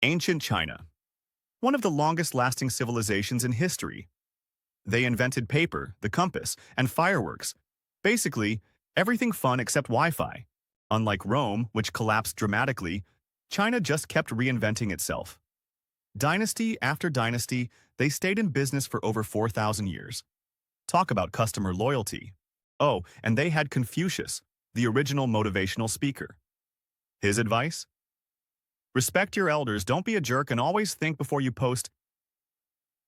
Ancient China, one of the longest-lasting civilizations in history. They invented paper, the compass, and fireworks. Basically, everything fun except Wi-Fi. Unlike Rome, which collapsed dramatically, China just kept reinventing itself. Dynasty after dynasty, they stayed in business for over 4,000 years. Talk about customer loyalty. Oh, and they had Confucius, the original motivational speaker. His advice? Respect your elders, don't be a jerk, and always think before you post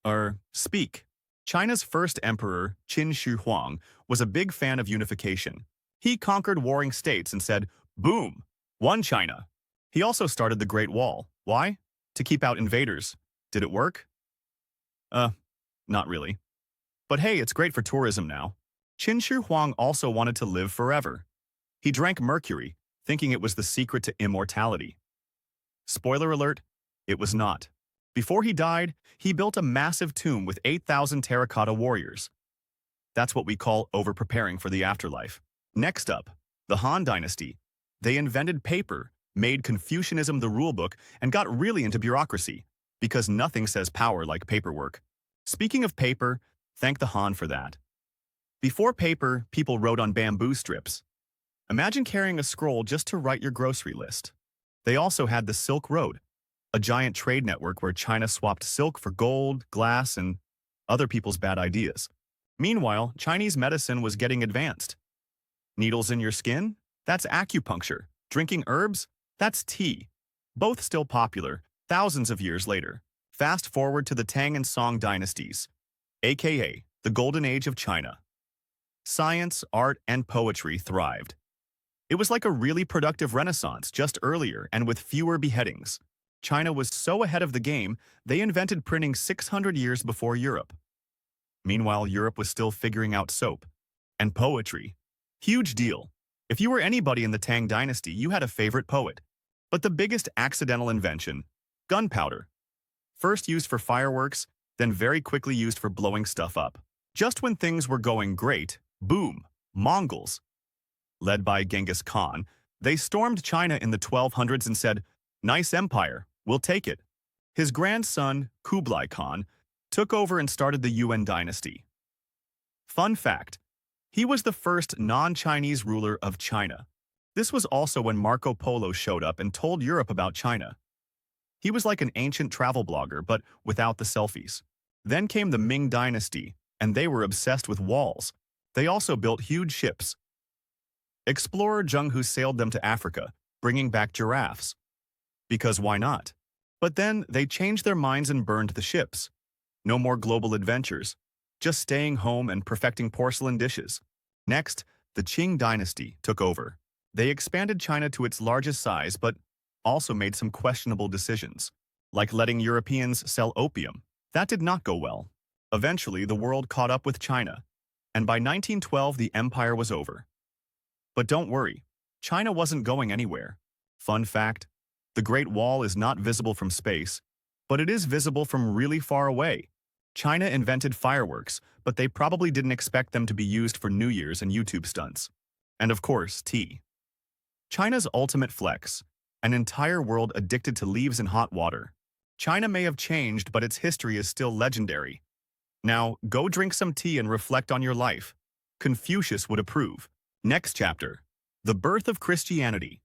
or speak. China's first emperor, Qin Shi Huang, was a big fan of unification. He conquered warring states and said, "Boom! One China." He also started the Great Wall. Why? To keep out invaders. Did it work? Not really. But hey, it's great for tourism now. Qin Shi Huang also wanted to live forever. He drank mercury, thinking it was the secret to immortality. Spoiler alert, it was not. Before he died, he built a massive tomb with 8,000 terracotta warriors. That's what we call over-preparing for the afterlife. Next up, the Han Dynasty. They invented paper, made Confucianism the rulebook, and got really into bureaucracy, because nothing says power like paperwork. Speaking of paper, thank the Han for that. Before paper, people wrote on bamboo strips. Imagine carrying a scroll just to write your grocery list. They also had the Silk Road, a giant trade network where China swapped silk for gold, glass, and other people's bad ideas. Meanwhile, Chinese medicine was getting advanced. Needles in your skin? That's acupuncture. Drinking herbs? That's tea. Both still popular, thousands of years later. Fast forward to the Tang and Song dynasties, aka the Golden Age of China. Science, art, and poetry thrived. It was like a really productive renaissance, just earlier and with fewer beheadings. China was so ahead of the game, they invented printing 600 years before Europe. Meanwhile, Europe was still figuring out soap. And poetry. Huge deal. If you were anybody in the Tang dynasty, you had a favorite poet. But the biggest accidental invention, gunpowder. First used for fireworks, then very quickly used for blowing stuff up. Just when things were going great, boom, Mongols. Led by Genghis Khan, they stormed China in the 1200s and said, "Nice empire, we'll take it." His grandson, Kublai Khan, took over and started the Yuan dynasty. Fun fact, he was the first non-Chinese ruler of China. This was also when Marco Polo showed up and told Europe about China. He was like an ancient travel blogger, but without the selfies. Then came the Ming dynasty, and they were obsessed with walls. They also built huge ships. Explorer Zheng Hu sailed them to Africa, bringing back giraffes. Because why not? But then they changed their minds and burned the ships. No more global adventures, just staying home and perfecting porcelain dishes. Next, the Qing dynasty took over. They expanded China to its largest size, but also made some questionable decisions, like letting Europeans sell opium. That did not go well. Eventually, the world caught up with China, and by 1912, the empire was over. But don't worry, China wasn't going anywhere. Fun fact, the Great Wall is not visible from space, but it is visible from really far away. China invented fireworks, but they probably didn't expect them to be used for New Year's and YouTube stunts. And of course, tea. China's ultimate flex, an entire world addicted to leaves and hot water. China may have changed, but its history is still legendary. Now, go drink some tea and reflect on your life. Confucius would approve. Next chapter, the birth of Christianity.